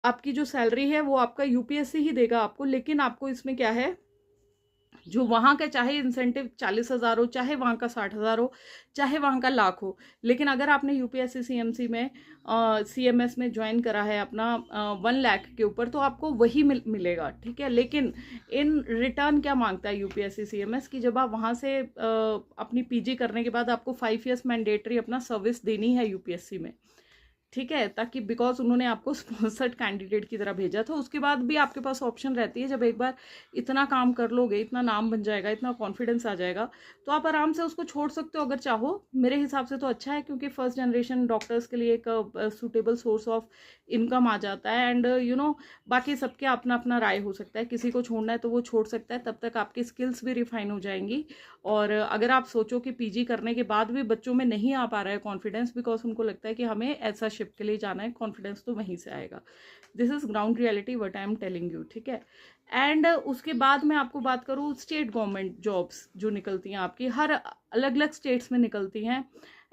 आपकी जो सैलरी है वो आपका यूपीएससी ही देगा आपको, लेकिन आपको इसमें क्या है, जो वहाँ का चाहे इंसेंटिव 40,000 हो, चाहे वहाँ का 60,000 हो, चाहे वहाँ का लाख हो, लेकिन अगर आपने यूपीएससी सीएमसी में सीएमएस में ज्वाइन करा है अपना 1 लाख के ऊपर, तो आपको वही मिलेगा, ठीक है। लेकिन इन रिटर्न क्या मांगता है यूपीएससी सीएमएस की, जब आप वहाँ से अपनी पीजी करने के बाद आपको 5 ईयर्स मैंडेटरी अपना सर्विस देनी है यूपीएससी में, ठीक है, ताकि बिकॉज उन्होंने आपको स्पॉन्सर्ड कैंडिडेट की तरह भेजा था। उसके बाद भी आपके पास ऑप्शन रहती है, जब एक बार इतना काम कर लोगे, इतना नाम बन जाएगा, इतना कॉन्फिडेंस आ जाएगा, तो आप आराम से उसको छोड़ सकते हो अगर चाहो। मेरे हिसाब से तो अच्छा है, क्योंकि फर्स्ट जनरेशन डॉक्टर्स के लिए एक सूटेबल सोर्स ऑफ इनकम आ जाता है। एंड बाकी सबके अपना अपना राय हो सकता है, किसी को छोड़ना है तो वो छोड़ सकता है, तब तक आपकी स्किल्स भी रिफाइन हो जाएंगी। और अगर आप सोचो कि पीजी करने के बाद भी बच्चों में नहीं आ पा रहा है कॉन्फिडेंस, बिकॉज उनको लगता है कि हमें ऐसा शिफ्ट के लिए जाना है, कॉन्फिडेंस तो वहीं से आएगा। This is ground reality what I am telling you, ठीक है। एंड उसके बाद मैं आपको बात करूँ, स्टेट गवर्नमेंट जॉब्स जो निकलती हैं आपकी, हर अलग अलग स्टेट्स में निकलती हैं,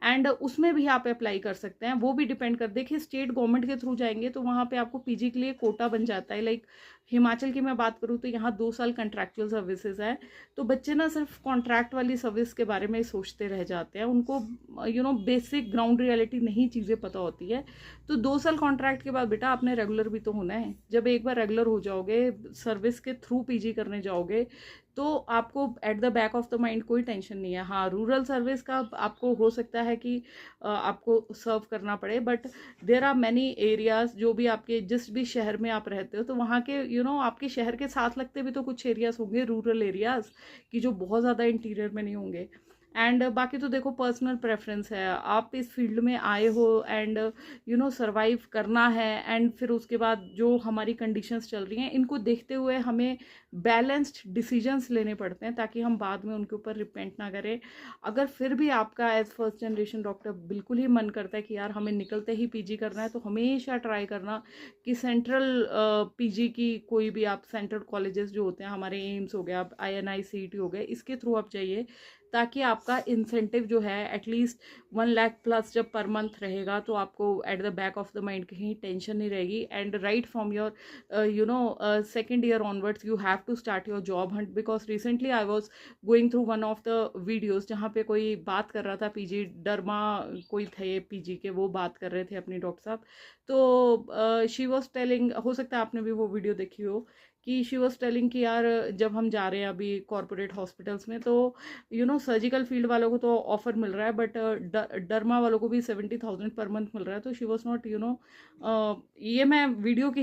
एंड उसमें भी आप अप्लाई कर सकते हैं। वो भी डिपेंड कर, देखिए स्टेट गवर्नमेंट के थ्रू जाएंगे तो वहाँ पे आपको पीजी के लिए कोटा बन जाता है। लाइक हिमाचल की मैं बात करूँ तो यहाँ 2 साल कंट्रैक्चुअल सर्विसेज है, तो बच्चे ना सिर्फ कॉन्ट्रैक्ट वाली सर्विस के बारे में सोचते रह जाते हैं, उनको बेसिक ग्राउंड रियलिटी नहीं चीज़ें पता होती है। तो 2 साल कॉन्ट्रैक्ट के बाद बेटा आपने रेगुलर भी तो होना है। जब एक बार रेगुलर हो जाओगे, सर्विस के थ्रू पीजी करने जाओगे, तो आपको at the back of the mind कोई टेंशन नहीं है। हाँ, रूरल सर्विस का आपको हो सकता है कि आपको सर्व करना पड़े, but there are many areas, जो भी आपके जिस भी शहर में आप रहते हो, तो वहाँ के आपके शहर के साथ लगते भी तो कुछ एरियाज होंगे रूरल एरियाज की, जो बहुत ज़्यादा इंटीरियर में नहीं होंगे। एंड बाकी तो देखो पर्सनल प्रेफरेंस है, आप इस फील्ड में आए हो एंड सर्वाइव करना है, एंड फिर उसके बाद जो हमारी कंडीशंस चल रही हैं, इनको देखते हुए हमें बैलेंस्ड डिसीजंस लेने पड़ते हैं, ताकि हम बाद में उनके ऊपर रिपेंट ना करें। अगर फिर भी आपका एज फर्स्ट जनरेशन डॉक्टर बिल्कुल ही मन करता है कि यार हमें निकलते ही पीजी करना है, तो हमेशा ट्राई करना कि सेंट्रल पीजी की कोई भी, आप सेंट्रल कॉलेजेस जो होते हैं हमारे, एम्स हो गया, INI CET हो गए, इसके थ्रू आप जाइए, ताकि आपका इंसेंटिव जो है एटलीस्ट 1 लाख प्लस जब पर मंथ रहेगा, तो आपको at the back of the mind कहीं टेंशन नहीं रहेगी। And right from your second year onwards you have to start your job hunt, because recently I was going through one of the videos, जहाँ पे कोई बात कर रहा था, पीजी डर्मा कोई थे पीजी के, वो बात कर रहे थे अपनी डॉक्टर साहब। तो शी वॉज टेलिंग, हो सकता है आपने भी वो वीडियो देखी हो, कि शी वॉज टेलिंग कि यार जब हम जा रहे हैं अभी कॉर्पोरेट हॉस्पिटल्स में, तो सर्जिकल फील्ड वालों को तो ऑफर मिल रहा है, बट डर्मा वालों को भी 70,000 पर मंथ मिल रहा है। तो शी वॉज नॉट ये मैं वीडियो की